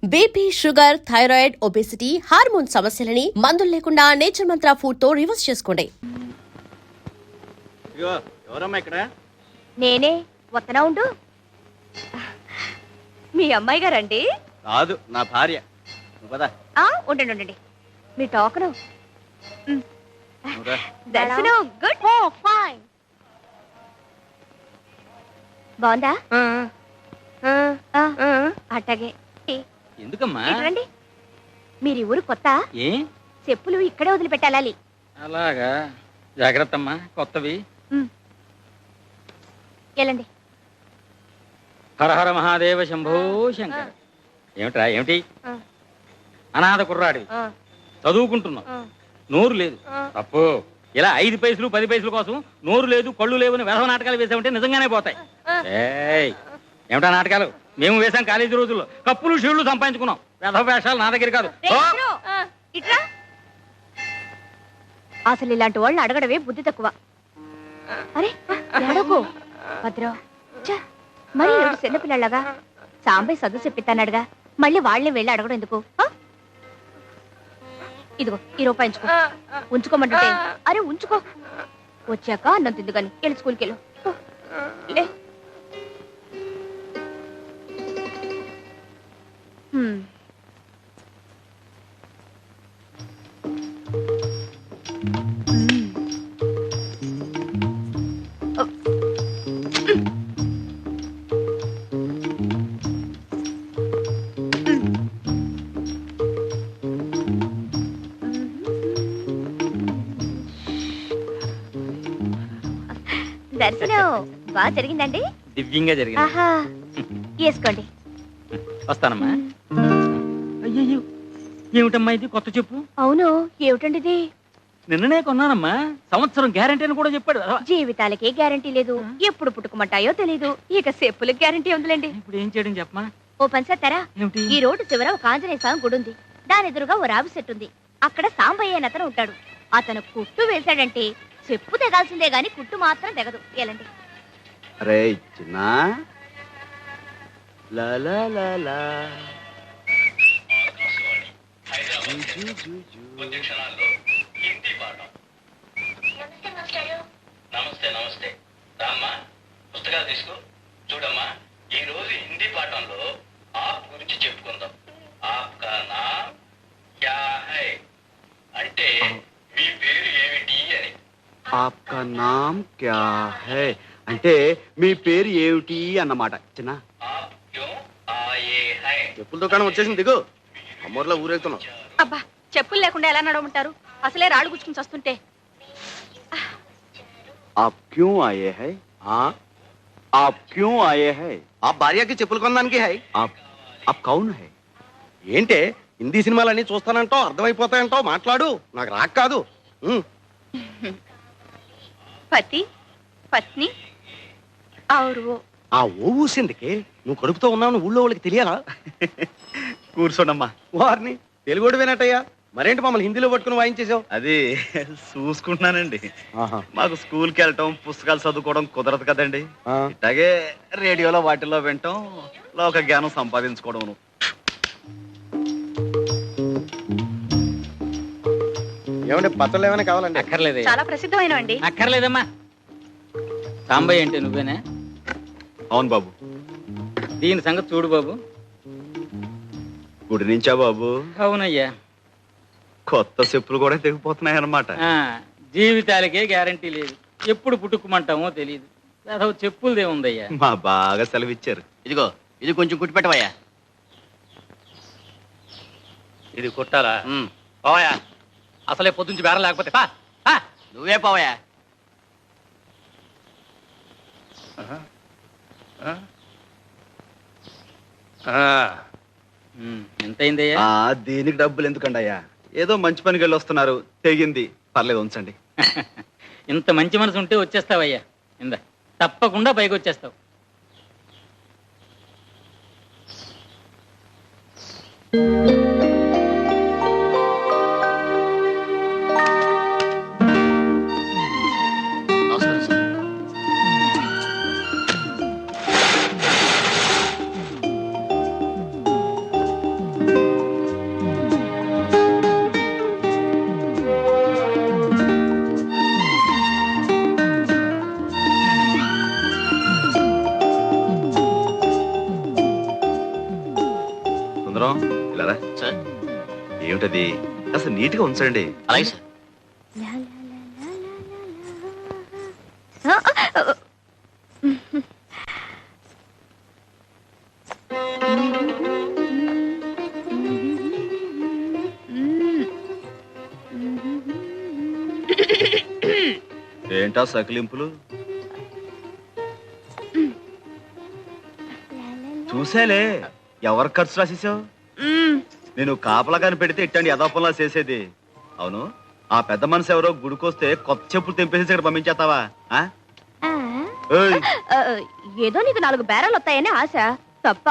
BP, sugar, thyroid, obesity, hormone సమస్యలని మందులు లేకుండా నేచర్ మంత్ర ఫుడ్ తో రివర్స్ చేసుకోండి. ఎవరమ్మా ఇక్కడ? నేనే వత్తనా ఉండు. మీ అమ్మాయి గారండి? కాదు, నా భార్య. ఉండండి ఉండండి. మీ టోకను నువ్వురా. దర్శనం. గుడ్. ఫైన్. బాగుందా? అట్టగే. ఎందుకమ్మా? రండి. మీరు ఊరు కొత్త? ఏ చెప్పులు ఇక్కడే వదిలిపెట్టాలి. అలాగా? జాగ్రత్త అమ్మా, కొత్తవి. వెళ్ళండి. హర హర మహాదేవ శంభో శంకర. ఏమిట్రా ఏమిటి? అనాథ కుర్రాడి, చదువుకుంటున్నావు, నోరు లేదు. తప్పు. ఇలా 5 పైసలు 10 పైసల కోసం నోరు లేదు కళ్ళు లేవని వెధవ నాటకాలు వేసామంటే నిజంగానే పోతాయి. ఏమిటా నాటకాలు? మేము వేసాం కాలేజీ రోజుల్లో. కప్పులు షీళ్లు సంపాదించుకున్నాం. వెధవ వేషాలు నా దగ్గర కాదు. అసలు ఇలాంటి వాళ్ళని అడగడమే బుద్ధి తక్కువ. అరే అడగో భద్రం. మరి చిన్నపిల్లలాగా సాంబయ్య చదువు చెప్పిస్తానడుగా, మళ్ళీ వాళ్ళని వెళ్ళి అడగడం ఎందుకు? ఇదిగో ఈ రూపాయి ఉంచుకోమంటే. అరే ఉంచుకో, వచ్చాక అన్నం తిందు కానీ. వెళ్ళి స్కూల్కి వెళ్ళు. దర్శనం బాగా జరిగిందండి? దివ్యంగా జరిగింది. ఆహా, వేసుకోండి. వస్తానమ్మా. అయ్యో, ఏమిటమ్మా ఇది? కొత్త చెప్పు. అవును, ఏమిటండి ఇది? నిన్ననే కొన్నానమ్మా. సంవత్సరం గ్యారంటీ అని కూడా చెప్పాడు. జీవితాలకే గ్యారంటీ లేదు, ఎప్పుడు పుట్టుకుమంటాయో తెలీదు. ఇక చెప్పులకు గ్యారంటీ ఉందిలేండి. ఇప్పుడు ఏం చేయడం చెప్పమా? ఓ పని చేస్తారా? ఏమిటి? ఈ రోడ్డు చివర ఒక ఆంజనేయ స్వామి గుడి ఉంది. దాని ఎదురుగా ఓ రావి చెట్టు ఉంది. అక్కడ సాంబయ్య అని అతను ఉంటాడు. అతను కుట్టు వేశాడంటే చెప్పు తెగాల్సిందే గాని కుట్టు మాత్రం తెగదు. ఎలాంటి అరే చిన్నా నమస్తే నమస్తే. రామ్మా, పుస్తకాలు తీసుకో. చూడమ్మా, ఈ రోజు హిందీ పాఠంలో ఆప్ గురించి చెప్పుకుందాం. ఆప్ కా నామ్ క్యా హై అంటే మీ పేరు ఏమిటి అని. ఆప్కా నామ్ క్యా హై అంటే మీ పేరు ఏమిటి అన్నమాట. చిన్న ఆప్ క్యూ ఆయే హై. చెప్పుల దుకాణం వచ్చేసింది, దిగు. అమ్మూర్లో ఊరేగుతున్నాం. అబ్బా, చెప్పులు లేకుండా ఎలా నడవమంటారు? అసలే రాళ్ళు గుచ్చుకుని వస్తుంటే. आप क्यों आए हैं? हाँ, आप क्यों आए हैं? आप భార్యకి చెప్పులు కొనడానికి హై. आप कौन है? ఏంటే హిందీ సినిమాలన్నీ చూస్తానంటావు, అర్థమైపోతాయంటావు. మాట్లాడు, నాకు రాక్ కాదు. పతి పత్ని ఆరు. ఆ ఓ ఊసిందికి నువ్వు కడుపుతో ఉన్నావు ఊళ్ళో వాళ్ళకి తెలియాలా? కూర్చోండమ్మా. వారిని తెలుగుడు వినట్టయ్యా. మరేంటి మమ్మల్ని హిందీలో పట్టుకుని వాయించేసావు? అది చూసుకుంటున్నానండి. మాకు స్కూల్కి వెళ్ళటం, పుస్తకాలు చదువుకోవడం కుదరదు కదండి. ఇట్లాగే రేడియోలో వాటిల్లో వినటం, లోక జ్ఞానం సంపాదించుకోవడం. ఏమంటే పత్రాలు ఏమైనా కావాలండి? అక్కర్లేదు. చాలా ప్రసిద్ధమైన అండి. అక్కర్లేదమ్మా. సాంబయ్య అంటే నువ్వేనా? అవును బాబు. దీని సంగతి చూడు బాబు. గుడి నుంచా బాబు? అవునయ్యా. కొత్త చెప్పులు కూడా తెగిపోతున్నాయి అన్నమాట. జీవితాలకే గ్యారంటీ లేదు, ఎప్పుడు పుట్టుకుమంటామో తెలియదు. అసలు చెప్పులదే ఉందయ్యా. మా బాగా సెలవిచ్చారు. ఇదిగో ఇది కొంచెం కుట్టి పెట్టవయ్యా. ఇది కుట్టాలా? పోవయా. అసలే పొద్దుంచి బేరం లేకపోతే నువ్వే పోవయా. ఎంతైందయ్యా? దీనికి డబ్బులు ఎందుకండి అయ్యా? ఏదో మంచి పనికి వెళ్ళి వస్తున్నారు, తెగింది. పర్లేదు, ఉంచండి. ఇంత మంచి మనసు ఉంటే వచ్చేస్తావయ్యా. ఇందా, తప్పకుండా పైకి వచ్చేస్తావు. సుందరం ఇలా సార్ ఏమిటది అసలు నీట్ గా ఉంచండి. అలాగే సార్. ఏంటా సకిలింపులు? చూసేలే ఎవరు ఖర్చు రాసేసావు? నేను కాపలా కాని పెడితే ఇట్టండి యథాపంలా చేసేది. అవును, ఆ పెద్ద మనిషి ఎవరో గుడికొస్తే కొత్త చెప్పులు తెంపేసి ఇక్కడ పంపించేస్తావా? ఆ? ఏయ్, ఏదో నీకు 4 బేరాలు వస్తాయని ఆశ తప్ప.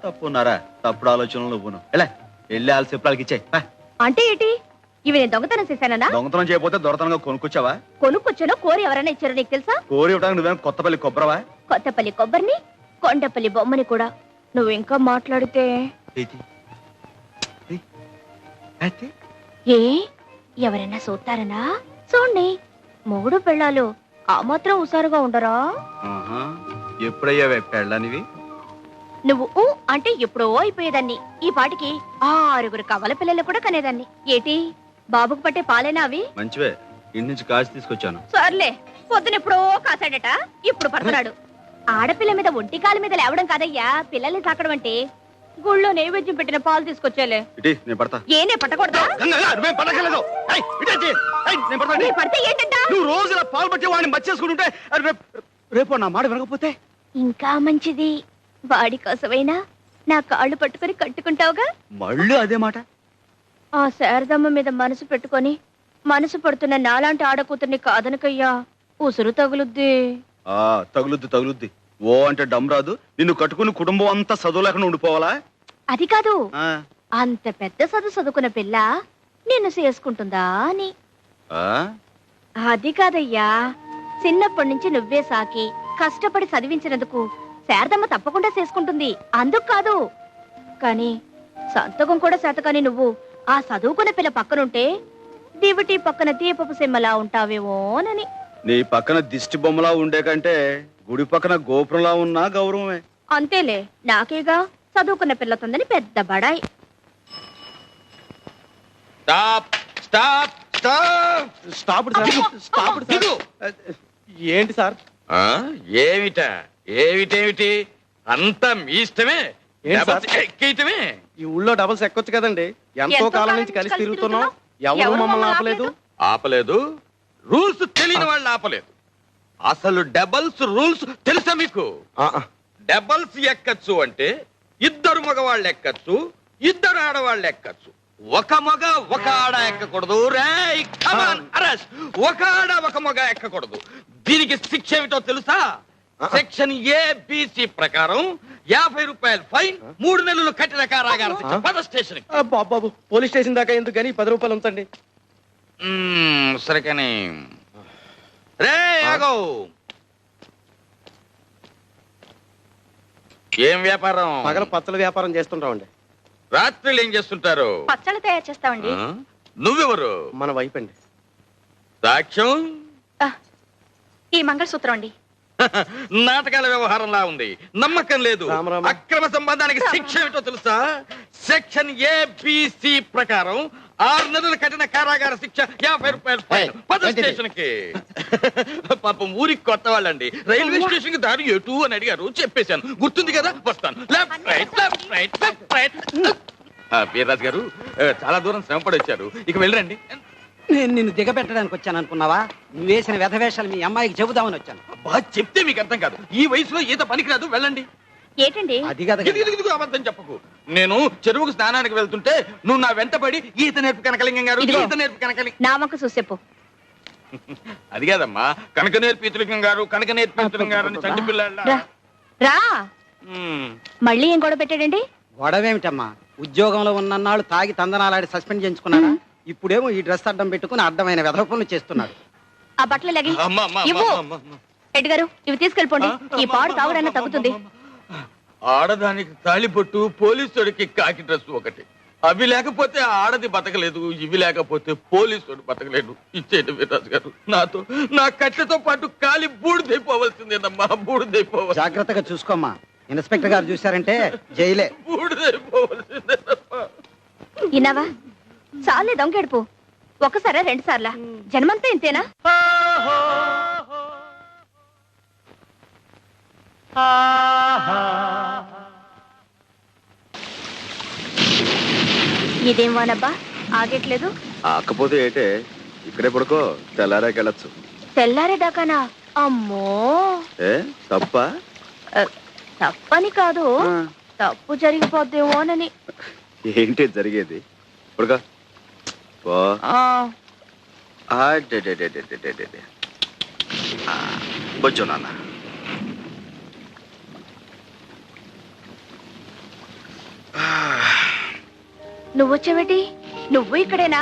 తప్పున్నారా? తప్పుడు ఆలోచనలు నువ్వును. ఎలా వెళ్ళి వాళ్ళ చెప్పులకి ఇచ్చాయి. అంటే ఏంటి? ఇవి నేను దొంగతనం చేశానా? దొంగతనం చేయకపోతే దొరతనంగా కొనుక్కొచ్చావా? కొనుక్కొచ్చానో కోరి ఎవరైనా ఇచ్చారో నీకు తెలుసా? కోరి ఇవ్వడానికి నువ్వేం కొత్తపల్లి కొబ్బరవా? కొత్తపల్లి కొబ్బరిని, కొండపల్లి బొమ్మని కూడా. నువ్వు ఇంకా మాట్లాడితే ఏ ఎవరైనా చూస్తారనా? చూడండి, మొగుడు పెళ్ళాలు ఆ మాత్రం హుషారుగా ఉండరా? ఎప్పుడయ్యావే పెళ్ళనివి? నువ్వు ఊ అంటే ఎప్పుడో అయిపోయేదాన్ని. ఈ పాటికి 6 కవల పిల్లలు కూడా కనేదాన్ని. ఏటి బాబుకు పట్టే పాలేనా అవి? మంచివే, ఇంటి నుంచి కాచి తీసుకొచ్చాను. సర్లే, పొద్దునెప్పుడో కాసాడట, ఇప్పుడు పడుతున్నాడు. ఆడపిల్ల మీద ఒంటి కాలు మీద లేవడం కాదయ్యా పిల్లల్ని సాకడం అంటే. గుళ్ళో నైవేద్యం పెట్టిన పాలు తీసుకొచ్చేలే. నేను పడతా. ఏనే పట్టకూడదా? నీ పడితే ఏంటంట? నువ్వు రోజు ఇలా పాలు పట్టి వాడిని మర్చేసుకుంటుంటే రేపు నా మాట వినకపోతే ఇంకా మంచిది. వాడి కోసమైనా నా కాళ్ళు పట్టుకుని కట్టుకుంటావుగా. మళ్ళీ అదే మాట. ఆ శారదమ్మ మీద మనసు పెట్టుకొని మనసు పడుతున్న నాలాంటి ఆడకూతుర్ని కాదనకయ్యా, ఉసురు తగులుద్ది. తగులుద్ది. ఓ అంటే డమ్ రాదు. నిన్ను కట్టుకుని కుటుంబం అంతా చదువు లేకుండా ఉండిపోవాలా? అది కాదు, ఆ, అంత పెద్ద చదువుకున్న పిల్ల నిన్ను చేసుకుంటుందా అని. ఆ? అది కాదయ్యా, చిన్నప్పటి నుంచి నువ్వే సాకి కష్టపడి చదివించినందుకు శారదమ్మ తప్పకుండా చేసుకుంటుంది. అందుకు కాదు కాని సంతకం కూడా శాతకాని నువ్వు ఆ చదువుకున్న పిల్ల పక్కనుంటే దివిటి పక్కన దీపపు సిమ్మలా ఉంటావేమోనని. నీ పక్కన దిష్టి బొమ్మలా ఉండే కంటే గుడి పక్కన గోపురంలా ఉన్నా గౌరవమే. అంతేలే, నాకేగా చదువుకున్న పిల్లతుందని పెద్ద బడాయి. ఏంటి సార్? ఏమిటి అంతా మీ ఇష్టమే. ఏంటి సార్? ఎక్కేయటమే. ఈ ఊళ్ళో డబల్స్ ఎక్కొచ్చు కదండి. ఎంతో కాలం నుంచి కలిసి తిరుగుతున్నాం. ఎవరు మమ్మల్ని ఆపలేదు. ఆపలేదు, రూల్స్ తెలియని వాళ్ళు ఆపలేదు. అసలు డబల్స్ రూల్స్ తెలుసా మీకు? డబల్స్ ఎక్కచ్చు అంటే 2 మగవాళ్ళు ఎక్కచ్చు, 2 ఆడవాళ్ళు ఎక్కచ్చు. ఒక మగ ఒక ఆడ ఎక్కకూడదు. రేయ్ కమాన్ అరెస్ట్. ఒక ఆడ ఒక మగ ఎక్కకూడదు. దీనికి శిక్ష ఏమిటో తెలుసా? సెక్షన్ ఏబిసి ప్రకారం 50 రూపాయలు ఫైన్, 3 నెలలు కఠిన కారాగార శిక్ష. పద స్టేషన్. బాబు పోలీస్ స్టేషన్ దాకా ఎందుకు కానీ 10 రూపాయలు ఉంచండి. సరే కానీ రే ఆగో. ఏం వ్యాపారం? పగల పచ్చల వ్యాపారం చేస్తుంటామండి. రాత్రులు ఏం చేస్తుంటారు? పచ్చళ్ళు తయారు చేస్తామండి. నువ్వెవరు? మన వైపు అండి. సాక్ష్యం? ఈ మంగళసూత్రం అండి. నాటకాల వ్యవహారంలా ఉంది, నమ్మకం లేదు. రామరామ. అక్రమ సంబంధానికి శిక్ష ఏమిటో తెలుసా? సెక్షన్ ఏబిసి ప్రకారం 6 నెలల కఠిన కారాగార శిక్ష, 50 రూపాయలు ఫైన్. పద స్టేషన్ కి. పాపం ఊరికి కొత్త వాళ్ళండి. రైల్వే స్టేషన్ కి దారి ఎటు అని అడిగారు, చెప్పేశాను. గుర్తుంది కదా? వస్తాను. Left right left right left right. Veerraju గారు చాలా దూరం శ్రమపడి వచ్చారు, ఇక వెళ్ళండి. నేను నిన్ను దిగబెట్టడానికి వచ్చాను అనుకున్నావా? నువ్వు వేసిన వ్యధవేషాలు మీ అమ్మాయికి చెబుదామని వచ్చాను. బాగా చెప్తే మీకు అర్థం కాదు. ఈ వయసులో ఈత పనికిరాదు, వెళ్ళండి. ఏంటండి? అది కదా ఇదిగో అబద్ధం చెప్పకు. నేను చెరువుకు స్నానానికి వెళ్తుంటే నువ్వు నా వెంటపడి ఈత నేర్పు కనకలింగం గారు, ఇదిగో. ఈత నేర్పు కనకలి. నా వంక చూసేపు. అది కాదమ్మా, కనక నేర్పు ఈతలింగం గారు, కనక నేర్పు ఈతలింగం గారు అని చంటి పిల్ల. రా, రా. మళ్ళీ ఏం గొడవ పెట్టాడండి? గొడవేమిటమ్మా? ఉద్యోగంలో ఉన్నన్నాళ్ళు తాగి తందనాలాడి సస్పెండ్ చేయించుకున్నాడా? ఇప్పుడేమో ఈ డ్రెస్ అడ్డం పెట్టుకుని అడ్డమైన వెధవ పనులు చేస్తున్నాడు. ఆ బట్టలు లగి ఇవ్వు. రెడ్డి గారు, ఇవి తీసుకెళ్ళిపోండి. ఈ పాడు తాగుడన్నా తగ్గుతుంది. ఆడదానికి తాళిబొట్టు, పోలీసుడికి కాకి డ్రెస్ ఒకటి. అవి లేకపోతే ఆడది బతకలేదు, ఇవి లేకపోతే పోలీసుడు బతకలేదు. ఇచ్చేయండి వీర్రాజు గారు. నాతో నా కట్టెతో పాటు కాలి బూడిదైపోవలసిందేనమ్మా, బూడిదైపోవాలి. జాగ్రత్తగా చూసుకోమ్మా. ఇన్స్పెక్టర్ గారు చూశారంటే జైలే. ఇన్నావా? చాలే దొంగెడుపు. ఒకసారా 2 సార్లా? జన్మంతా ఇంతేనా? ఇదేం వానబ్బా, ఆగట్లేదు. ఆకపోతే ఏటే, ఇక్కడే పడుకో, తెల్లారాకెళ్ళచ్చు. తెల్లారేదాకానా? అమ్మో, ఏ తప్ప? తప్పని కాదు, తప్పు జరిగిపోద్దేమోనని. ఏంటి జరిగేది? పడుకో. బొజ్జు నాన్న. నువ్వొచ్చావేటి? నువ్వు ఇక్కడేనా?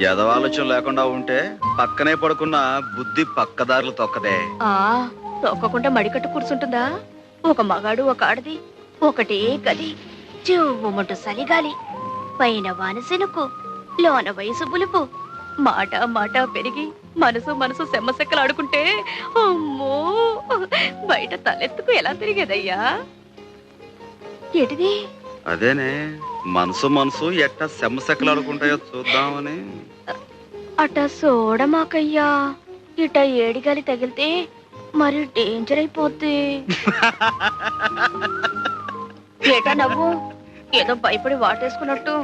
ఎదవాలోచన లేకుండా ఉంటే పక్కనే పడుకున్న బుద్ధి పక్కదారులు తొక్కదే. తొక్కకుండా మడికట్టు కూర్చుంటుందా? ఒక మగాడు ఒక ఆడది ఒకటే గది, చెవుమంటూ సలిగాలి, పైన వానసెనుకు, లోన వయసు పులుపు, మాట మాట పెరిగి మనసు మనసు సెమ్మసెక్కలాడుకుంటే అమ్మో, బయట తలెత్తుకు ఎలా తిరిగేదయ్యా? ఏటిది? అదేనే, మనసు మనసు ఎట్ట సెమ్మసెక్కలాడుకుంటాయో చూద్దామని. అట సోడమాకయ్యా, ఇట ఏడిగాలి తగిలితే మరి డేంజర్ అయిపోద్ది. ఏటా నవ్వు? ఏదో భయపడి వాటేసుకున్నట్టు.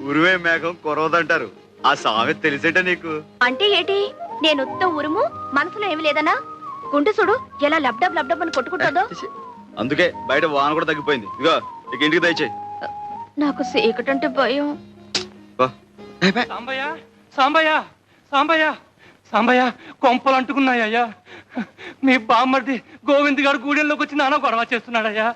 ఉరువే మేఘం కురవదంటారు, ఆ సామెత తెలిసేట నీకు? అంటే ఏటి? నేను ఉత్త ఉరుము, మనసులో ఏమి లేదనా? గుండె చూడు ఎలా లబ్డబ్ లబ్డబ్ అని కొట్టుకుంటుందో. అందుకే బయట వాన కూడా తగ్గిపోయింది. ఇగో ఇక ఇంటికి దయచేయి. నాకు సీకటంటే భయం. సాంబయ్య సాంబయ్య సాంబయ్య సాంబయ్య, కొంపలు అంటుకున్నాయ్యా. మీ బామ్మర్ది గోవింద్ గారు గూడెంలోకి వచ్చి నాన్న గొడవ చేస్తున్నాడయ్యా.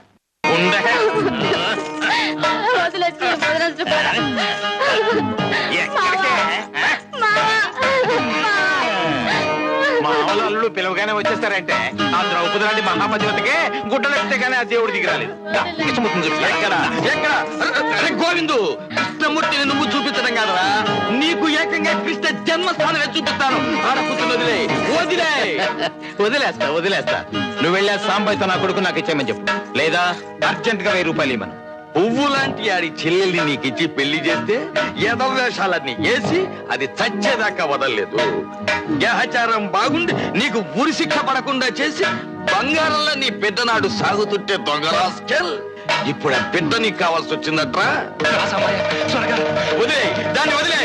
మామూలు అల్లుడు పిలవగానే వచ్చేస్తారంటే ఆ ద్రౌపది లాంటి మహాపతివతికే గుడ్డలెత్తే గానీ ఆ దేవుడు దిగిరాలేదు. ఎక్కడ ఎక్కడ? అరే గోవిందు, కృష్ణమూర్తిని నువ్వు చూపించడం కాదరా, నీకు ఏకంగా కృష్ణ జన్మస్థానమే చూపిస్తాను. ఆడపుత్రులు వదిలేస్తా. నువ్వు వెళ్ళా సాంబయ్యతో నా కొడుకు నాకు ఇచ్చేయమని చెప్పు, లేదా అర్జెంట్ గా 1000 రూపాయలు ఇవ్వను. పువ్వు లాంటి ఆడి చెల్లెల్ని నీకిచ్చి పెళ్లి చేస్తే ఎదవేషాలన్నీ వేసి అది చచ్చేదాకా వదలలేదు. గ్రహచారం బాగుండి నీకు ఉరి శిక్ష పడకుండా చేసి బంగారంలో నీ పెద్దనాడు సాగుతుంటే దొంగరాస్కెల్, ఇప్పుడు ఆ బిడ్డ నీకు కావాల్సి వచ్చిందట్రా. వదిలే దాన్ని, వదిలే.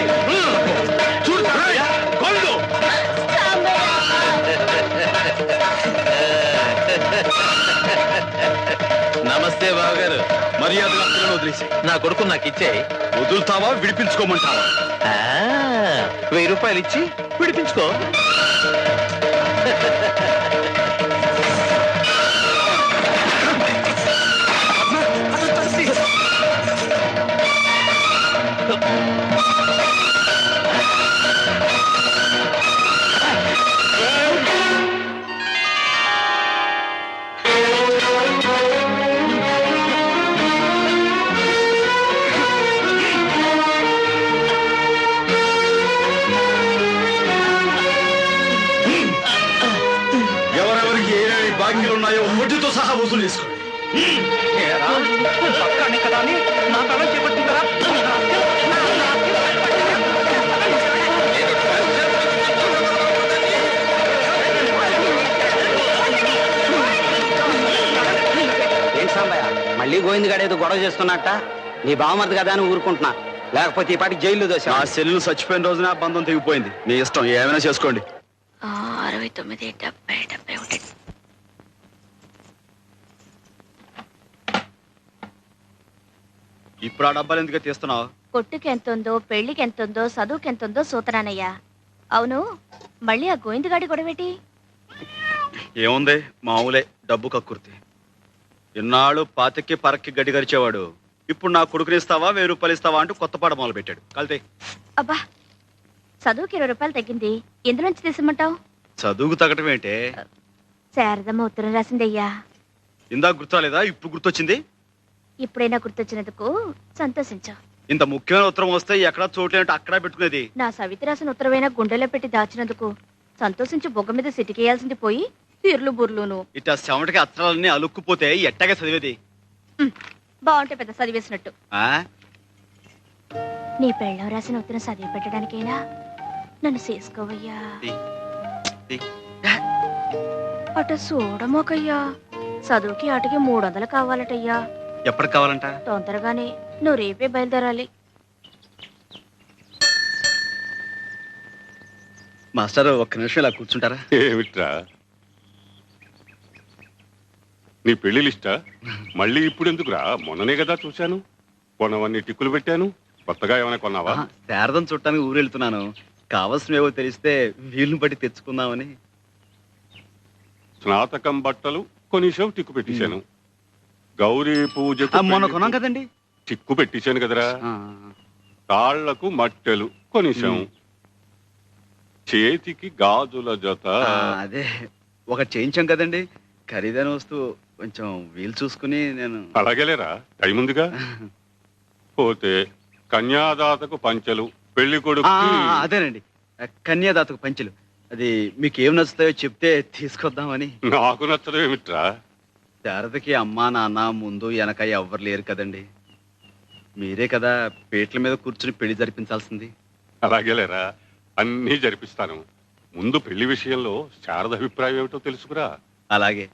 చూడు గోవిందు, నమస్తే బావగారు. మర్యాదగా వదిలేసి నా కొడుకు నాకు ఇచ్చే. వదులుతావా విడిపించుకోమంటావా? 1000 రూపాయలు ఇచ్చి విడిపించుకో. ఎవరెవరికి ఏమేమి బాకీలు ఉన్నాయో వడ్డీతో సహా వసూలు చేసుకోండి. కదా అని నా తల చేపట్టిందరా? ఏంటి సాంబయ్య, మళ్ళీ గోవింద్ గారు ఏదో గొడవ చేస్తున్నట్ట? నీ బావమర్ది కదా అని ఊరుకుంటున్నా, లేకపోతే ఈ పాటికి జైల్లో దోశ. నా సెల్లు చచ్చిపోయిన రోజున ఆ బంధం తెగిపోయింది. మీ ఇష్టం, ఏమైనా చేసుకోండి. 69, 70, 71. ఇప్పుడు ఆ డబ్బాలు ఎందుకు తీస్తున్నావు? కొట్టుకి ఎంతుందో, పెళ్లికి ఎంతుందో, చదువుకి ఎంతుందో సూతరానయ్యా. అవును, మళ్ళీ ఆ గోవిందగాడి గొడవేటి? ఏముంది, మామూలే, డబ్బు కక్కుర్తి. ఇన్నాళ్ళు పాతకి పరక్కి గడ్డి గరిచేవాడు ఇప్పుడు నా కొడుకుని ఇస్తావా 1000 రూపాయలు ఇస్తావా అంటూ కొత్త పాట మొదలు పెట్టాడు. కలితే అబ్బా, చదువుకి 20 రూపాయలు తగ్గింది, ఎందులోంచి తీసమంటావు? చదువుకు తగ్గటం ఏంటే? శారదమ్మ ఉత్తరం రాసిందయ్యా. ఇందాక గుర్తురాలేదా? ఇప్పుడు గుర్తొచ్చింది. ఇప్పుడైనా గుర్తొచ్చినందుకు సంతోషించు. ఇంత ముఖ్యమైన ఉత్తరం వస్తే ఎక్కడా చోట్లేనట్టు అక్కడా పెట్టుకునేది. నా సవితి రాసిన ఉత్తరమైనా గుండెలో పెట్టి దాచినందుకు సంతోషించి బొగ్గ మీద సిటికేయాల్సింది పోయి ఇర్లు బుర్లును ఇట్లా చెమటకి అక్షరాలన్నీ అలుక్కుపోతే ఎట్టగా చదివేది బాగుంటే పెద్ద చదివేసినట్టు ఆ? నీ పెళ్ళం రాసిన ఉత్తరం చదివి పెట్టడానికైనా నన్ను చేసుకోవయ్యా ది, ది. అట చూడమోకయ్యా చదువుకి ఆటకి 300 కావాలటయ్యా ఎప్పటికి కావాలంట తొందరగానే నువ్వు రేపే బయలుదేరాలి మాస్టర్ ఒక్క నిమిషం ఇలా కూర్చుంటారా? ఏమిట్రా నీ పెళ్లి లిస్టా మళ్ళీ ఇప్పుడు ఎందుకురా? మొన్ననే కదా చూశాను. కొనవన్నీ టిక్కులు పెట్టాను. కొత్తగా ఏమైనా కొన్నావా? శారదం చుట్టానికి ఊరు వెళ్తున్నాను. కావలసినవేవో తెలిస్తే వీలుని బట్టి తెచ్చుకుందామని. స్నాతకం బట్టలు కొనిసావు, టిక్కు పెట్టేశాను. గౌరీ పూజ మొన్న కొన్నాం కదండి. టిక్కు పెట్టేశాను కదరా. ఆ, తాళ్లకు మట్టెలు కొనిసాం. చేతికి గాజుల జత. అదే ఒకటి చేయించాం కదండి. ఖరీదైన వస్తువు కొంచెం వీలు చూసుకుని నేను. అలాగేలేరా, టైం ఉందిగా. పోతే కన్యాదాతకు పంచెలు, పెళ్లి కొడుకు. అదేనండి, కన్యాదాతకు పంచెలు. అది మీకు ఏం నచ్చుతాయో చెప్తే తీసుకొద్దామని. నాకు నచ్చడం ఏమిట్రా? శారదకి అమ్మా నాన్న ముందు వెనక ఎవ్వరు లేరు కదండి. మీరే కదా పేట్ల మీద కూర్చుని పెళ్లి జరిపించాల్సింది. అలాగేలేరా, అన్నీ జరిపిస్తాను. ముందు పెళ్లి విషయంలో శారద అభిప్రాయం ఏమిటో తెలుసుకురా. అలాగే,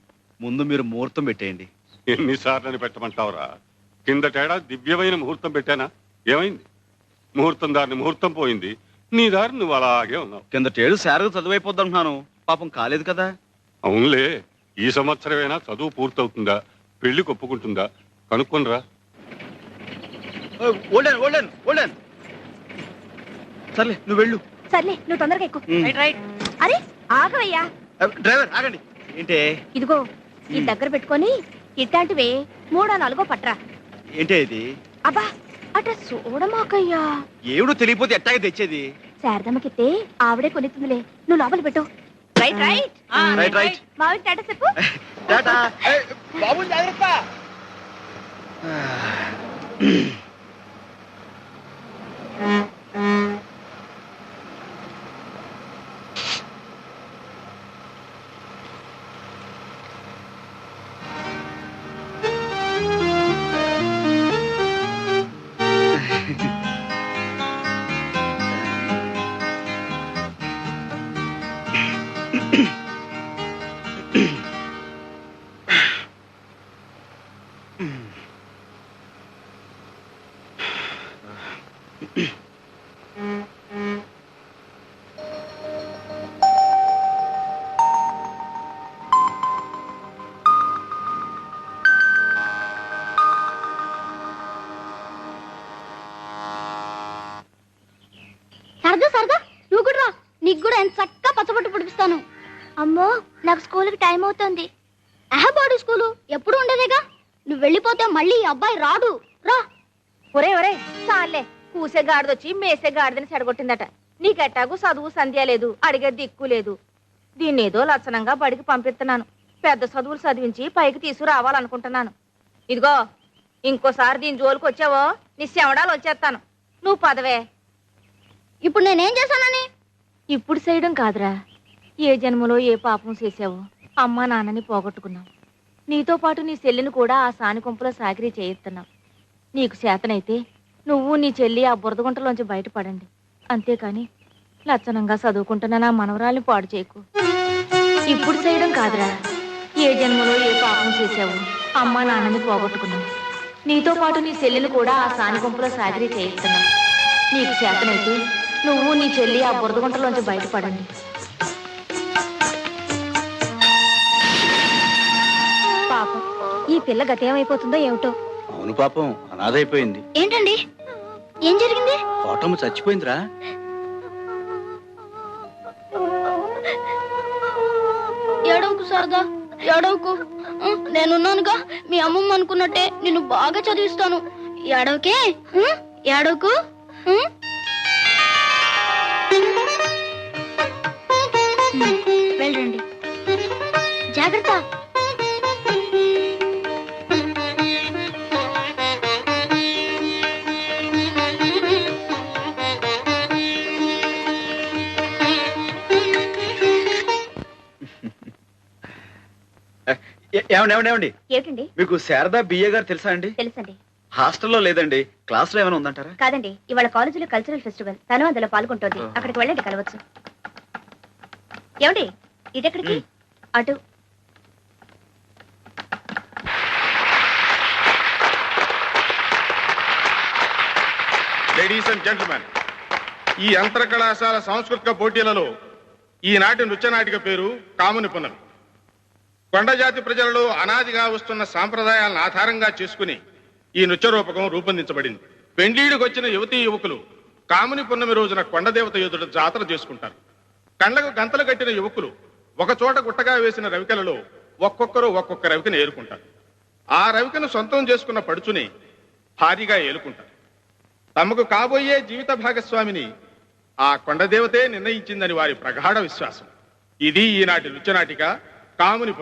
ముందు మీరు ముహూర్తం పెట్టేయండి. ఎన్నిసార్లని పెట్టమంటావురా? కిందటేడా దివ్యమైన ముహూర్తం పెట్టానా? ఏమైంది? ముహూర్తం దారిని ముహూర్తం పోయింది. నీ దారి నువ్వు అలాగే ఉన్నావు. కిందటేడు శారద చదువైపోద్దంటున్నాను, పాపం కాలేదు కదా. అవునులే, ఈ సంవత్సరమైనా చదువు పూర్తవుతుందా, పెళ్లి ఒప్పుకుంటుందా కనుక్కొనిరా. ఓల్డెన్ ఓల్డెన్ ఓల్డెన్ సర్లే నువ్వు వెళ్ళు. సర్లే నువ్వు తొందరగా ఎక్కు అరే ఆగవయ్యా డ్రైవర్ ఆగండి. ఏంటే ఇదిగో ఈ దగ్గర పెట్టుకొని ఇట్లాంటివే 3-4 పట్రా. ఏంటే ఇది? అబ్బా అట చూడమాకయ్యా. ఏమిడో తెలియపోతే ఎట్టాగే తెచ్చేది. శారదమ్మకితే ఆవిడే కొనిస్తుందిలే, నువ్వు లోపల పెట్టు. Right right right right. మావి టాటా చెప్పు. టాటా. బాబు జాగ్రత్త. సరదా సరదా నువ్వు కూడా రా, నీకు కూడా ఎంత చక్కగా పచ్చబొట్టు పుడిపిస్తాను. అమ్మో నాకు స్కూల్కి టైం అవుతుంది. బాడీ స్కూలు ఎప్పుడు ఉండేదేగా, నువ్వు వెళ్ళిపోతే మళ్ళీ ఈ అబ్బాయి రాడు. రా. ఒరే ఒరే చాలే, కూసే గాడిదొచ్చి మేసే గాడిదని చెడగొట్టిందట. నీకెట్టాగు చదువు సంధ్య లేదు, అడిగే దిక్కు లేదు. దీన్నేదో లక్షణంగా బడికి పంపిస్తున్నాను. పెద్ద చదువులు చదివించి పైకి తీసుకురావాలనుకుంటున్నాను. ఇదిగో ఇంకోసారి దీని జోలికి వచ్చావో నీ శవడాలు వచ్చేస్తాను. నువ్వు పదవే. ఇప్పుడు నేనేం చేశానని? ఇప్పుడు చేయడం కాదురా, ఏ జన్మలో ఏ పాపం చేసావో అమ్మా నాన్నని పోగొట్టుకున్నావు. నీతో పాటు నీ చెల్లిని కూడా ఆ సాని కొంపలో సాకిరీ చేయిస్తున్నావు. నీకు చేతనైతే నువ్వు నీ చెల్లి ఆ బురదగుంటలోంచి బయటపడండి. అంతేకాని లక్షణంగా చదువుకుంటున్న నా మనవరాల్ని పాడు చేయకు. ఇప్పుడు చేయడం కాదురా, ఏ జన్మలో ఏ పాపం చేసావో అమ్మా నాన్నని పోగొట్టుకున్నావు. నీతో పాటు నీ చెల్లిని కూడా ఆ సాని కొంపలో సాకిరీ చేయిస్తున్నావు. నీకు చేతనైతే నువ్వు నీ చెల్లి ఆ బురదగుంటలోంచి బయటపడండి. పాపం ఈ పిల్ల గతేమైపోతుందో ఏమిటో. అవును పాపం, అనాథైపోయింది. ఏంటండి, ఏం జరిగింది? కోటమ్మ చచ్చిపోయిందిరా. ఏడవకు సరదా, ఏడవకు. నేనున్నానుగా, మీ అమ్మమ్మ అనుకున్నట్టే నిన్ను బాగా చదివిస్తాను. ఏడవకే, ఏడవకు. వెళ్ళండి, జాగ్రత్త. ఏమండి ఏమిటండి? మీకు శారదా బిఏ గారు తెలుసా అండి? తెలుసండి. హాస్టల్లో లేదండి, క్లాస్ లో ఏమైనా ఉందంటారా? కాదండి, ఇవాళ కాలేజీలో కల్చరల్ ఫెస్టివల్, తను అందులో పాల్గొంటోంది. అక్కడికి వెళ్ళండి, కలవచ్చు. ఏమండి, ఇదెక్కడికి? అటు. లేడీస్ అండ్ జెంట్మెన్, ఈ అంతర్ కళాశాల సాంస్కృతిక పోటీలలో ఈనాటి నృత్య నాటిక పేరు కాముని పునరు. కొండజాతి ప్రజలలో అనాదిగా వస్తున్న సాంప్రదాయాలను ఆధారంగా చేసుకుని ఈ నృత్య రూపకం రూపొందించబడింది. పెండ్లీడికి వచ్చిన యువతీ యువకులు కాముని పున్నమి రోజున కొండదేవత ఎదుట జాతర చేసుకుంటారు. కండ్లకు గంతలు కట్టిన యువకులు ఒక చోట గుట్టగా వేసిన రవికలలో ఒక్కొక్కరు ఒక్కొక్క రవికను ఏరుకుంటారు. ఆ రవికను సొంతం చేసుకున్న పడుచుని భారీగా ఏలుకుంటారు. తమకు కాబోయే జీవిత భాగస్వామిని ఆ కొండదేవతే నిర్ణయించిందని వారి ప్రగాఢ విశ్వాసం. ఇది ఈనాటి నృత్యనాటిక కాముని.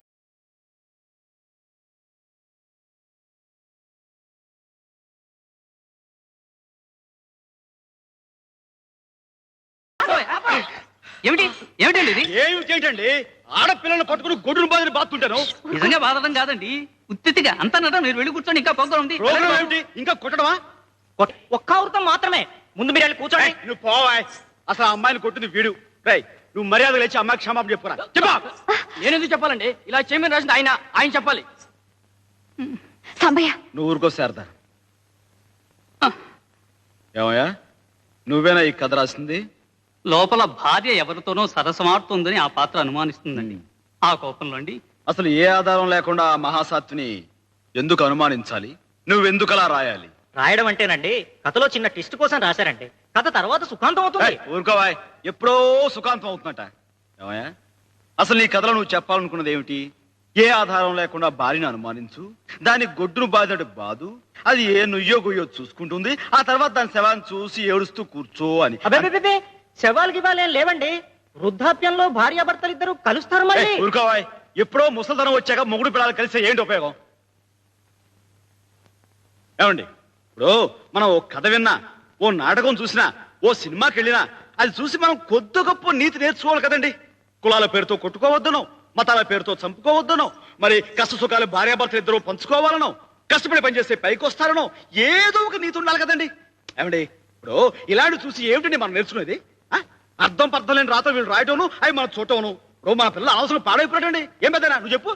ఏమిటండి ఇది? ఏమిటండి ఆడపిల్లలను పట్టుకుని గొడ్డును బాధని బాతుంటాను. నిజంగా బాధడం కాదండి, ఉత్తిగా అంతా నట. మీరు వెళ్ళి కూర్చోండి, ఇంకా ప్రోగ్రామ్ ఉంది. ప్రోగ్రామ్ ఏమిటి? ఇంకా కొట్టడమా? ఒక్క అవృతం మాత్రమే. ముందు మీరు వెళ్ళి కూర్చోండి. నువ్వు పోవాయ్. అసలు ఆ అమ్మాయిని కొట్టింది వీడు. రేయ్, నువ్వు మర్యాద లేచి అమ్మాయికి క్షమాపణ చెప్పురా. చెప్పా. నేనెందుకు చెప్పాలండి? ఇలా చేయమని రాసింది ఆయన చెప్పాలి. సాంబయ్య, నువ్వు ఊరుకో శారదా. ఏమయ్యా, నువ్వేనా ఈ కథ రాసింది? లోపల భార్య ఎవరితోనో సరసమాడుతుందని ఆ పాత్ర అనుమానిస్తుందండి. ఆ కోపంలో అండి. అసలు ఏ ఆధారం లేకుండా ఆ మహాసాత్విని ఎందుకు అనుమానించాలి? నువ్వెందుకలా రాయాలి? రాయడం అంటేనండి, కథలో చిన్న ట్విస్ట్ కోసం రాశారండి. కథ తర్వాత సుఖాంతం అవుతుంది. ఊరుకోవాయ్, ఎప్పుడో సుఖాంతం అవుతుందట. ఏమయ్యా, అసలు నీ కథలో నువ్వు చెప్పాలనుకున్నది ఏమిటి? ఏ ఆధారం లేకుండా భార్యను అనుమానించు, దాని గొడ్డును బాధినట్టు బాదు, అది ఏ నుయ్యో గుయ్యో చూసుకుంటుంది, ఆ తర్వాత దాని శవాన్ని చూసి ఏడుస్తూ కూర్చో అని. శవాలకి ఇవ్వాలేం లేవండి. వృద్ధాప్యంలో భార్యాభర్తలు ఇద్దరు కలుస్తారు. మళ్ళీ ఊరుకోవాయ్, ఎప్పుడో ముసలితనం వచ్చాక మొగుడు పిల్లలు కలిస్తే ఏంటి ఉపయోగం? ఏమండి, ఇప్పుడు మనం ఓ కథ విన్నా, ఓ నాటకం చూసినా, ఓ సినిమాకి వెళ్ళినా అది చూసి మనం కొద్ది గొప్ప నీతి నేర్చుకోవాలి కదండి. కులాల పేరుతో కొట్టుకోవద్దనో, మతాల పేరుతో చంపుకోవద్దనో, మరి కష్ట సుఖాలు భార్యాభర్తలు ఇద్దరు పంచుకోవాలనో, కష్టపడి పనిచేస్తే పైకి వస్తారనో ఏదో ఒక నీతి ఉండాలి కదండి. ఏమండి, ఇప్పుడు ఇలాంటి చూసి ఏమిటండి మనం నేర్చుకునేది? అర్థం పర్థం లేని రాత వీళ్ళు రాయటోను, అవి మనం చూడటం. ఇప్పుడు మన పిల్లలు అవసరం పాడైపోయాడండి. ఏం పెద్దనా నువ్వు చెప్పు.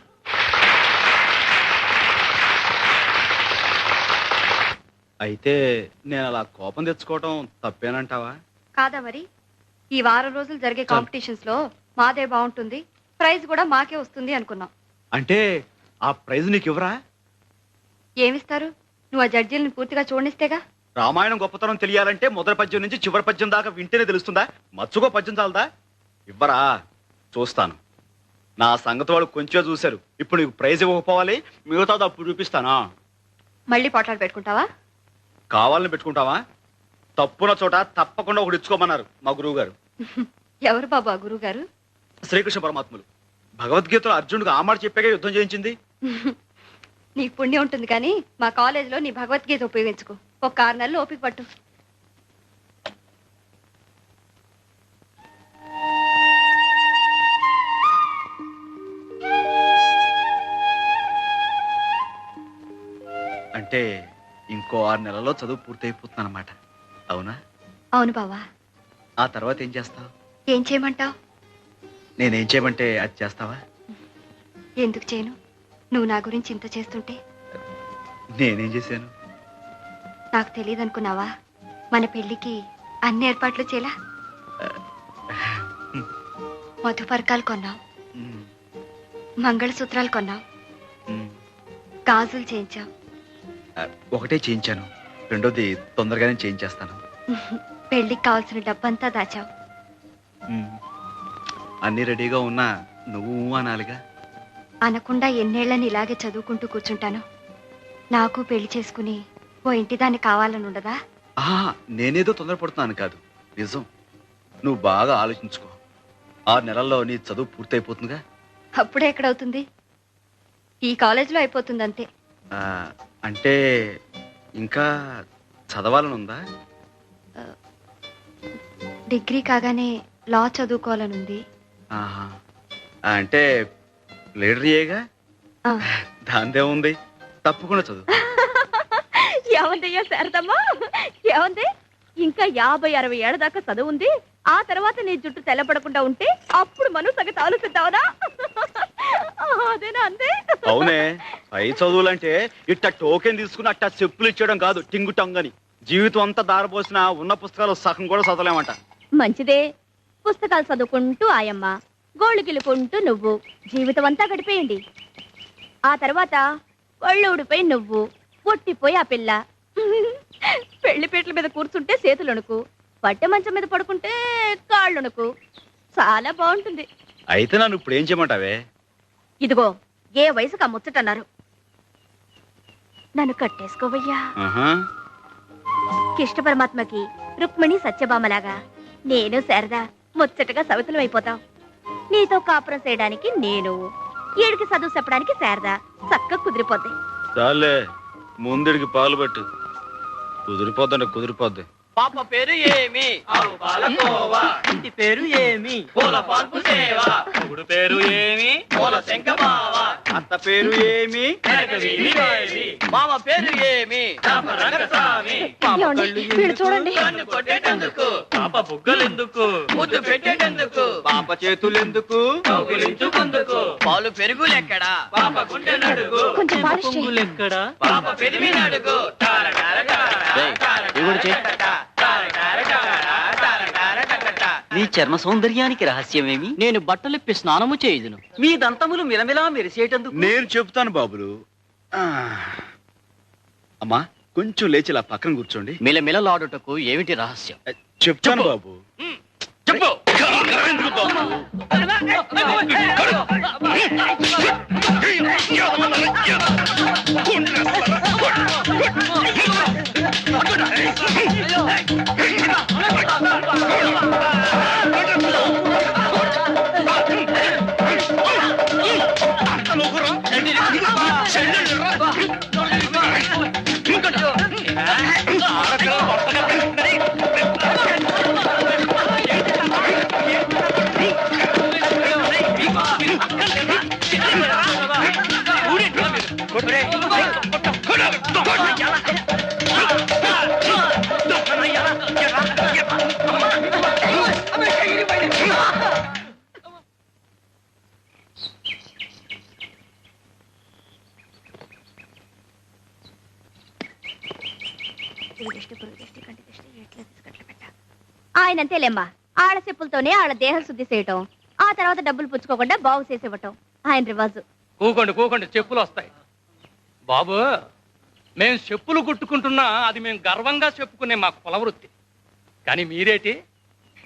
అయితే నేను అలా కోపం తెచ్చుకోవటం తప్పేనంటావా? కాదా మరి? ఈ వారం రోజులు జరిగే కాంపిటీషన్స్ లో మాదే బాగుంటుంది, ప్రైజ్ కూడా మాకే వస్తుంది అనుకున్నాం. అంటే ఆ ప్రైజ్ నీకు ఇవ్వరా? ఏమిస్తారు? నువ్వు ఆ జడ్జీలను పూర్తిగా చూడనిస్తేగా. రామాయణం గొప్పతనం తెలియాలంటే మొదటి పద్యం నుంచి చివరి పద్యం దాకా వింటేనే తెలుస్తుందా? మచ్చుకో పద్యం చాలదా? ఇవ్వరా? చూస్తాను. నా సంగతి వాళ్ళు కొంచెం చూశారు. ఇప్పుడు నీకు ప్రైజ్ ఇవ్వకపోవాలి, మిగతాది అప్పుడు చూపిస్తానా? మళ్ళీ పోట్లాడు పెట్టుకుంటావా? కావాలని పెట్టుకుంటావా? తప్పున చోట తప్పకుండా ఒకటి ఇచ్చుకోమన్నారు మా గురువు గారు. ఎవరు బాబు ఆ గురువు గారు? శ్రీకృష్ణ పరమాత్ములు. భగవద్గీతలో అర్జునుడికి ఆ మాట చెప్పాక యుద్ధం చేయించింది. నీకు పుణ్యం ఉంటుంది కానీ మా కాలేజీలో నీ భగవద్గీత ఉపయోగించుకో. ఒక 6 నెలలు ఓపిక పట్టు. అంటే ఇంకో 6 నెలల్లో చదువు పూర్తయిపోతుంది అన్నమాట. అవునా? అవును బావా. ఆ తర్వాత ఏం చేస్తావు? ఏం చేయమంటావు? నేనేం చేయమంటే అది చేస్తావా? ఎందుకు చేయను? నువ్వు నా గురించి ఇంత చేస్తుంటే. నేనేం చేశాను? నాకు తెలియదు అనుకున్నావా? మన పెళ్లికి అన్ని ఏర్పాట్లు చేలా. మధుపర్కాలు కొన్నావు, మంగళసూత్రాలు కొన్నావు, గాజులు చేయించావు. ఒకటే చేయించాను, రెండోది తొందరగానే చేయించేస్తాను. పెళ్లికి కావాల్సిన డబ్బంతా దాచావు. అన్ని రెడీగా ఉన్నా నువ్వు అనాలిగా. అనకుండా ఎన్నేళ్లని ఇలాగే చదువుకుంటూ కూర్చుంటాను. నాకు పెళ్లి చేసుకుని ఓ ఇంటి దాన్ని కావాలని ఉండదా? నేనేదో తొందరపడుతున్నాను కాదు, నిజం. నువ్వు బాగా ఆలోచించుకో. 6 నెలల్లో నీ చదువు పూర్తయిపోతుందిగా. అప్పుడే ఎక్కడవుతుంది? ఈ కాలేజీలో అయిపోతుంది అంతే. అంటే ఇంకా చదవాలని ఉందా? డిగ్రీ కాగానే లా చదువుకోవాలనుంది. అంటే లీడర్ ఏగా. దాందే ఉంది, తప్పకుండా చదువు. ఏముందయ్యా శారదమ్మా, ఏముంది? ఇంకా 50-60 ఏళ్ల దాకా చదువు ఉంది. ఆ తర్వాత నీ జుట్టు తెల్లపడకుండా ఉంటే అప్పుడు మనం సగతి ఆలోచిద్దావునా? అదేనా అందే? అవునే, పై చదువులంటే ఇట్ట టోకెన్ తీసుకుని అట్ట చెప్పులు ఇచ్చేయడం కాదు, టింగు టంగని. జీవితం అంతా దారపోసిన ఉన్న పుస్తకాలు సగం కూడా చదవలేమంట. మంచిదే, పుస్తకాలు చదువుకుంటూ ఆయమ్మ, గోళ్ళు గిలుకుంటూ నువ్వు జీవితం అంతా గడిపేయండి. ఆ తర్వాత ఒళ్ళు ఊడిపోయి నువ్వు, పొట్టిపోయి ఆ పిల్ల. పెళ్లిపేటల మీద కూర్చుంటే చేతులొణుకు, పట్టె మంచం మీద పడుకుంటే కాళ్ళొణుకు. చాలా బాగుంటుంది. అయితే నన్ను ఇప్పుడు ఏం చేయమంటావే? ఇదిగో, ఏ వయసుకు ఆ ముచ్చటన్నారు. నన్ను కట్టేసుకోవయ్యా. కృష్ణ పరమాత్మకి రుక్మిణి సత్యభామలాగా నేను శారద ముచ్చటగా సవితులం అయిపోతాం. నీతో కాపురం చేయడానికి నేను, ఏడికి చదువు చెప్పడానికి శారద చక్కగా కుదిరిపోద్ది. చాలే, ముందుడికి పాలు పట్టు. కుదిరిపోద్దండి, కుదిరిపోద్ది. పాప పేరు ఏమి? ఆవు పాలకోవా. ఇంటి పేరు ఏమి? పూల పాల్పు సేవ. గుడు పేరు ఏమి? పూల శంఖమావ. అత్త పేరు ఏమి? మామ పేరు ఏమి? రంగస్వామి. చూడండి, కన్ను కొట్టేటందుకు. పాప బుగ్గలెందుకు? ముద్దు పెట్టేటందుకు. పాప చేతులెందుకు? కౌగులించుకుందుకు. పాలు పెరుగులెక్కడా? పాప గుండె నడుగు. పొంగులెక్కడా? పాప పెరిమి నడుగు. టార టార నీ చర్మ సౌందర్యానికి రహస్యమేమి? నేను బట్టలిప్పి స్నానము చేయుదును. మీ దంతములు మిలమిలా మెరిసేటందుకు నేను చెప్తాను బాబులు. అమ్మా, కొంచెం లేచి ఇలా పక్కన కూర్చోండి. మిలమిలలాడుటకు ఏమిటి రహస్యం? చెప్తాను బాబు. చెప్పు. ఆయనంతేలేమ్మా, ఆళ్ళ చెప్పులతోనే ఆళ్ళ దేహం శుద్ధి చేయటం, ఆ తర్వాత డబ్బులు పుచ్చుకోకుండా బాగు చేసేవటం ఆయన రివాజు. కూకోండి, చెప్పులు వస్తాయి. బాబు, మేము చెప్పులు కుట్టుకుంటున్నా అది మేము గర్వంగా చెప్పుకునే మా కుల వృత్తి. కానీ మీరేటి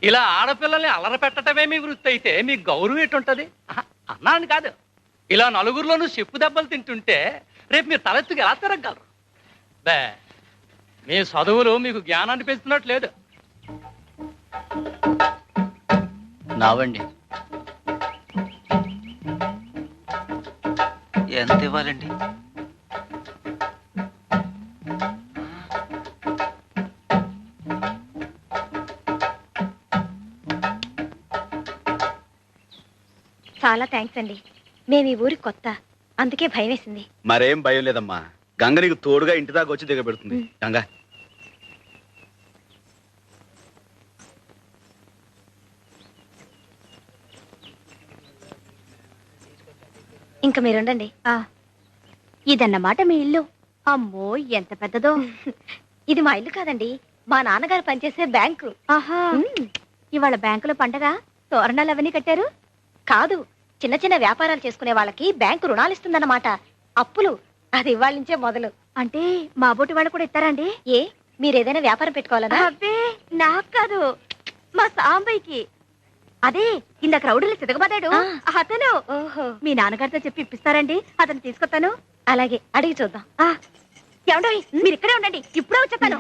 ఇలా ఆడపిల్లల్ని అలర పెట్టడమే మీ వృత్తి అయితే మీ గౌరవం ఎటుంటది? అన్నాను కాదు, ఇలా నలుగురిలోనూ చెప్పు దెబ్బలు తింటుంటే రేపు మీరు తలెత్తుకు ఎలా తిరగలరు? బే, మీ చదువులు మీకు జ్ఞానాన్ని పెంచుతున్నట్లేదు. నావండి. ఎంత ఇవ్వాలండి? చాలా థ్యాంక్స్ అండి. మేము ఈ ఊరికి కొత్త, అందుకే భయం వేసింది. మరేం భయం లేదమ్మా, గంగ నీకు తోడుగా ఇంటి దాకా వచ్చి దిగబెడుతుంది. గంగ, ఇంకా మీరుండండి. ఇదన్నమాట మీ ఇల్లు? అమ్మో, ఎంత పెద్దదో. ఇది మా ఇల్లు కాదండి, మా నాన్నగారు పనిచేసే బ్యాంకు. ఆహా, ఇవాళ బ్యాంకులో పండగ తోరణాలు అవన్నీ కట్టారు? కాదు, చిన్న చిన్న వ్యాపారాలు చేసుకునే వాళ్ళకి బ్యాంకు రుణాలు ఇస్తుందన్నమాట. అప్పులు అది ఇవాళ నుంచే మొదలు. అంటే మా బోటి వాళ్ళు కూడా ఇస్తారండి? ఏ, మీరేదైనా వ్యాపారం పెట్టుకోవాలన్నా? అబ్బే, నాకు కాదు, మా సాంబయ్యకి. అదే ఇందాక రౌడీలు చితకబడ్డాడు అతను. మీ నాన్నగారితో చెప్పి ఇప్పిస్తారండి? అతను తీసుకొస్తాను. అలాగే, అడిగి చూద్దాం. ఏమండో, మీరు ఇక్కడే ఉండండి, ఇప్పుడే వచ్చేస్తాను.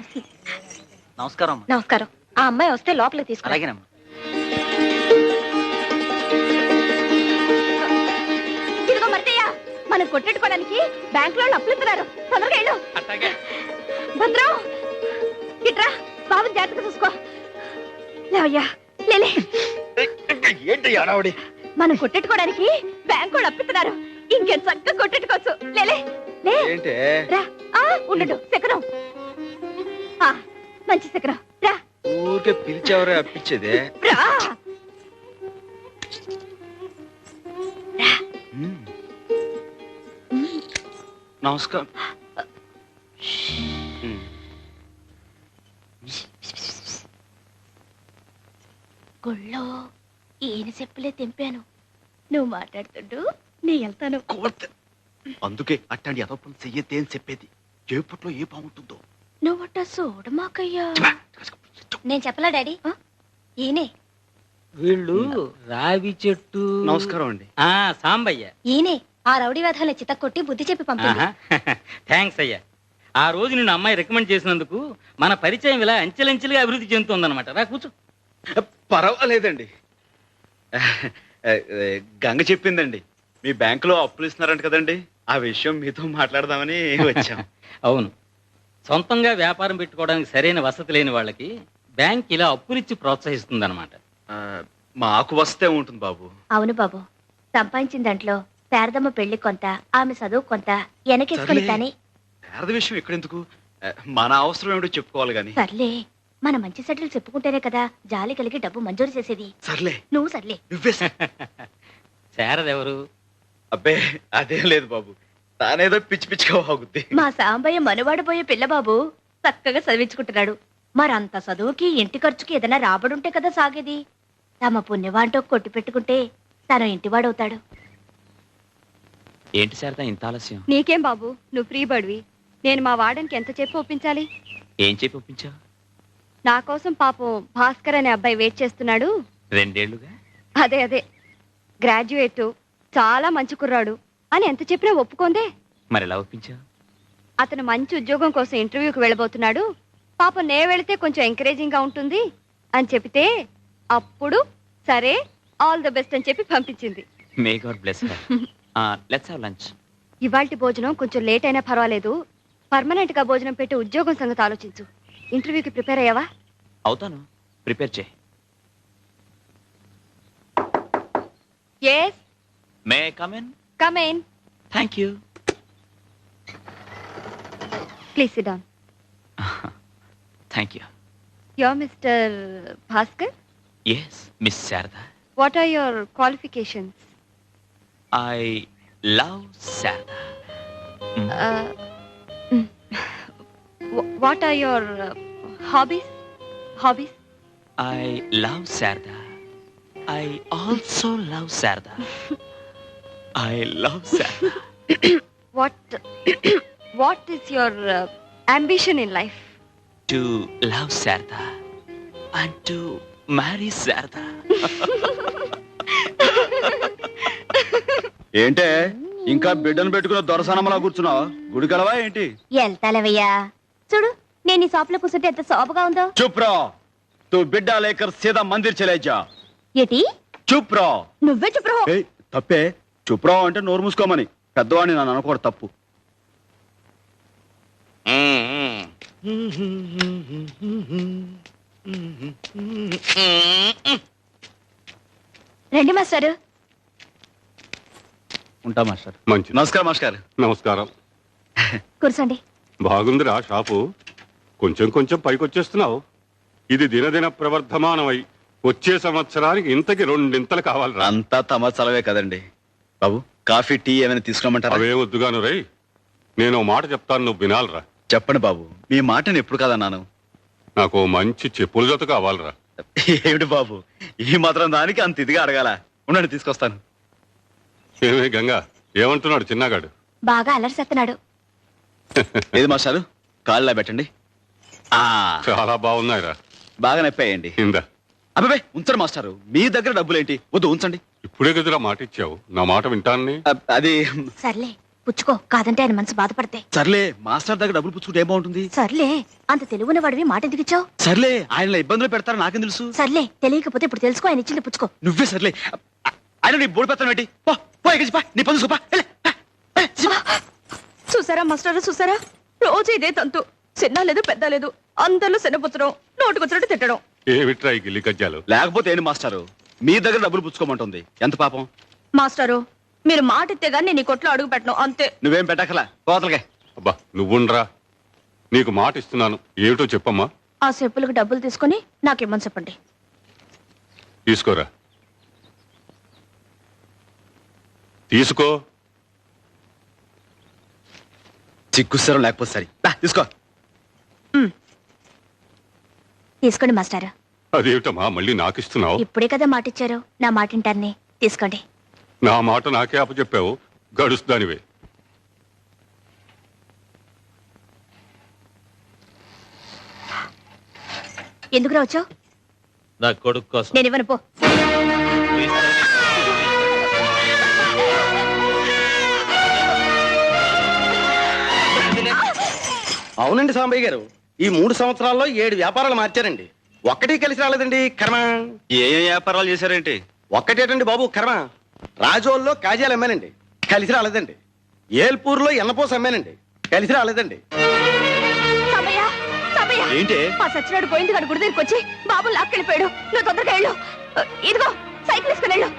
నమస్కారం. నమస్కారం. ఆ అమ్మాయి వస్తే లోపలికి తీసుకురా. అలాగేనమ్మా. ఇదిగో మర్తయ్య, మనం కొట్టెట్టుకోవడానికి బ్యాంక్ లో అప్పులు ఇస్తున్నారు. తొందరగా వెళ్ళు. భద్రం, ఇట్రా, బాబుని జాగ్రత్తగా చూసుకో. లేవయ్యా, లేలే. ఏంటి అడావుడి? మనం కొట్టెట్టుకోవడానికి బ్యాంక్ వాళ్ళు అప్పిస్తున్నారు. ఇంకెంత చక్కగా కొట్టెట్టుకోవచ్చు. లేలే లే ఏంటే రా. ఉండు శకరం. మంచి శకరం రా. ఊరికే పిలిచేవరే అప్పించేదే. రా నమస్కారం. గుళ్ళో ఈయన చెప్పులే తెంపాను. నువ్వు మాట్లాడుతుండు నీ వెళ్తాను. అందుకే అట్టండి అదొప్పం చెయ్యతే అని చెప్పేది. చేపట్లో ఏ బాగుంటుందో నువ్వట చూడమాకయ్యా. నేను చెప్పలా డాడీ. ఈయనే వీళ్ళు రావి చెట్టు. నమస్కారం అండి. సాంబయ్య. ఈయనే ఆ రౌడీ వేధాలను చితక్కొట్టి బుద్ధి చెప్పి పంపింది. థ్యాంక్స్ అయ్యా. ఆ రోజు నిన్ను అమ్మాయి రికమెండ్ చేసినందుకు మన పరిచయం ఇలా అంచెలంచెలుగా అభివృద్ధి చెందుతుందన్నమాట. రా కూర్చో. పర్వాలేదండి. గంగ చెప్పిందండి మీ బ్యాంకులో అప్పులు ఇస్తున్నారంట కదండి. ఆ విషయం మీతో మాట్లాడదామని వచ్చాం. అవును, సొంతంగా వ్యాపారం పెట్టుకోవడానికి సరైన వసతి లేని వాళ్ళకి బ్యాంక్ ఇలా అప్పులిచ్చి ప్రోత్సహిస్తుందన్నమాట. మాకు వస్తే ఉంటుంది బాబు. అవును బాబు, సంపాదించిన దాంట్లో శారదమ్మ పెళ్లి కొంత, ఆమె చదువు కొంత వెనకేసుకొని తానే. శారద విషయం ఎక్కడెందుకు, మన అవసరం ఏమిటో చెప్పుకోవాలి గాని. సర్లే, మన మంచి సెటిల్ చెప్పుకుంటేనే కదా జాలి కలిగి డబ్బు మంజూరు చేసేది. సర్లే నువ్వు సర్లే. నువ్వే శారదెవరు? అబ్బే అదేం లేదు బాబు, తానేదో పిచ్చి పిచ్చిగా వాగుద్ది. మా సాంబయ్య మనువాడిపోయే పిల్ల బాబు చక్కగా చదివించుకుంటున్నాడు. మరంత చదువుకి ఇంటి ఖర్చుకి ఏదైనా రాబడుంటే కదా సాగేది. తమ పుణ్యవాంటో కొట్టి పెట్టుకుంటే తను ఇంటివాడవుతాడు. ఏంటి శారద ఇంత ఆలస్యం? నీకేం బాబు, నువ్వు ఫ్రీ బడివి. నేను మా వాడనికి ఎంత చెప్పి ఒప్పించాలి? ఏం చెప్పి ఒప్పించావు? నా కోసం పాపం భాస్కర్ అనే అబ్బాయి వెయిట్ చేస్తున్నాడు. 2 ఏళ్లుగా. అదే గ్రాడ్యుయేట్, చాలా మంచి కుర్రాడు అని ఎంత చెప్పినా ఒప్పుకోందే. మరి ఎలా ఒప్పించావు? అతను మంచి ఉద్యోగం కోసం ఇంటర్వ్యూకి వెళ్ళబోతున్నాడు. పాపం నే వెళితే కొంచెం ఎంకరేజింగ్ గా ఉంటుంది అని చెప్తే అప్పుడు సరే ఆల్ ది బెస్ట్ అని చెప్పి పంపించింది. May God bless her. Let's have lunch. ఇవాల్టి భోజనం కొంచెం లేట్ అయినా పర్వాలేదు. పర్మనెంట్ గా భోజనం పెట్టి ఉద్యోగం సంగతి ఆలోచించు. ఇంటర్వ్యూకి ప్రిపేర్ అయ్యావా? అవుతాను, ప్రిపేర్ చేయి. yes may I come in? come in. Thank you. please sit down. Thank you. you're Mr. Bhaskar. yes, miss Sharada. what are your qualifications? I love Sharada. what are your hobbies? I love Sharada. I also love Sharada. I love Sharada. what is your ambition in life? To love Sharada and to marry Sharada. ఏంటే ఇంకా బిడ్డను పెట్టుకున్న దొరసనమలా కూర్చున్నావు? గుడికెళ్ళవా ఏంటి? వెళ్తాలేవయ్యా. చూడు, నేను ఈ shop లో కూర్చుంటే ఎంత శోభగా ఉందో. చుప్రా, తూ బిడ్డ లేకర్ సీదా మందిర్ చలే జా. ఏటి? చుప్రా. నువ్వే చుప్రో. తప్పే, చుప్రా అంటే నోరు మూసుకోమని. పెద్దవాడిని నన్ను అనుకోడు, తప్పు. రండి మాస్టారు. ఉంటా మాస్టర్. మంచి నమస్కారం మాస్టర్. నమస్కారం. కూర్చోండి. బాగుందిరా షాపు, కొంచెం కొంచెం పైకొచ్చేస్తున్నావు. ఇది దినదిన ప్రవర్ధమానమై వచ్చే సంవత్సరానికి ఇంతకి 2 ఇంతలు కావాలిరా. అంతా తమ చలవే కదండి. బాబు, కాఫీ టీ ఏమైనా తీసుకురామంటారా? అవే వద్దుగాను రై, నేను ఓ మాట చెప్తాను, నువ్వు వినాలిరా. చెప్పండి బాబు, మీ మాటని ఎప్పుడు కాదన్నాను. నాకు ఓ మంచి చెప్పుల జత కావాలిరా. ఏమిటి బాబు, ఈ మాత్రం దానికి అంత ఇదిగా అడగాల? ఉండండి, తీసుకొస్తాను. ఏమే గంగా, ఏమంటున్నాడు చిన్నగాడు? బాగా అలరిసేస్తున్నాడు. ఏది మాస్టారు, కాళ్ళ పెట్టండి. చాలా బాగున్నాయిరా. బాగా నొప్పాయండి. ఇందా. అబ్బాయి ఉంచండి మాస్టారు, మీ దగ్గర డబ్బులేంటి? వద్దు, ఉంచండి. ఇప్పుడే కదరా మాట ఇచ్చావు, నా మాట వింటాన్ని. అది సర్లే పుచ్చుకో, కాదంటే ఆయన మనసు బాధపడతాయి. సర్లే, మాస్టర్ దగ్గర డబ్బులు పుచ్చుకుంటే ఏం బాగుంటుంది? సర్లే, అంత తెలుగున్న వాడివి మాట ఎందుకు ఇచ్చావు? సర్లే, ఆయన ఇబ్బందులు పెడతారని నాకేం తెలుసు? సర్లే, తెలియకపోతే ఇప్పుడు తెలుసుకో, ఆయన ఇచ్చింది పుచ్చుకో. నువ్వే సర్లే. ఆయన నీ బోడి పెడతాను ఏంటి? నీ పని చూసుకో. చూసారా మాస్టర్, చూసారా? రోజు ఇదే తంతు. చిన్న లేదు పెద్ద లేదు, అందరిలో శనపుచ్చడం, నోటుకొచ్చినట్టు తిట్టడం. ఏమిట్రా ఈ గిల్లి కజ్జాలు? లేకపోతే ఏంటి మాస్టారు, మీ దగ్గర డబ్బులు పుచ్చుకోమంటుంది. ఎంత పాపం. మాస్టారు, మీరు మాట ఇస్తే గానీ నేను ఈ కొట్లో అడుగు పెట్టను అంతే. నువ్వేం పెట్టకలా కోతలకే. అబ్బా నువ్వుండ్రా, నీకు మాట ఇస్తున్నాను, ఏమిటో చెప్పమ్మా. ఆ చెప్పులకు డబ్బులు తీసుకుని నాకు ఇమ్మని చెప్పండి. తీసుకోరా, తీసుకో. చిక్కుస్తారం లేకపోతే సరే తీసుకో. తీసుకోండి మాస్టారు. అదేమిటమ్మా మళ్ళీ నాకు ఇస్తున్నావు? ఇప్పుడే కదా మాట ఇచ్చారు, నా మాట వింటాన్ని. తీసుకోండి. నా మాట నాకే అప్పచెప్పావు, గడుస్తానివే. ఎందుకు రావచ్చావు? నా కొడుకు కోసం. నేను ఇవ్వను, పో. అవునండి సాంబయ్య గారు, ఈ 3 సంవత్సరాల్లో 7 వ్యాపారాలు మార్చారండి. ఒక్కటి కలిసి రాలేదండి కర్మ. ఏ వ్యాపారాలు చేశారేంటి? ఒక్కటేటండి బాబు కర్మ. రాజోల్లో కాజాలు అమ్మానండి, కలిసి రాలేదండి. ఏల్పూర్లో ఎన్నపోస అమ్మానండి, కలిసి రాలేదండి. ఏంటి? మా సచ్చినాడు పోయింది కాదు గుడి దగ్గరికి వచ్చి బాబు లాక్కెళ్ళిపోయాడు. నువ్వు తొందరగా వెళ్ళు. ఇదిగో సైకిల్ వేసుకుని వెళ్ళు.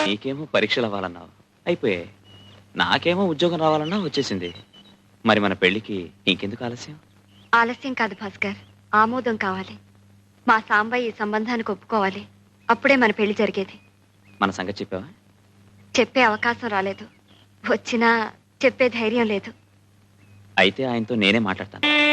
నీకేమో పరీక్షలు అవ్వాలన్నావు, అయిపోయాయి. నాకేమో ఉద్యోగం రావాలన్నా వచ్చేసింది. మరి మన పెళ్లికి ఇంకెందుకు ఆలస్యం? ఆలస్యం కాదు భాస్కర్, ఆమోదం కావాలి. మా సాంబయ్య ఈ సంబంధానికి ఒప్పుకోవాలి. అప్పుడే మన పెళ్లి జరిగేది. మన సంగతి చెప్పావా? చెప్పే అవకాశం రాలేదు. వచ్చినా చెప్పే ధైర్యం లేదు. అయితే ఆయనతో నేనే మాట్లాడతాను.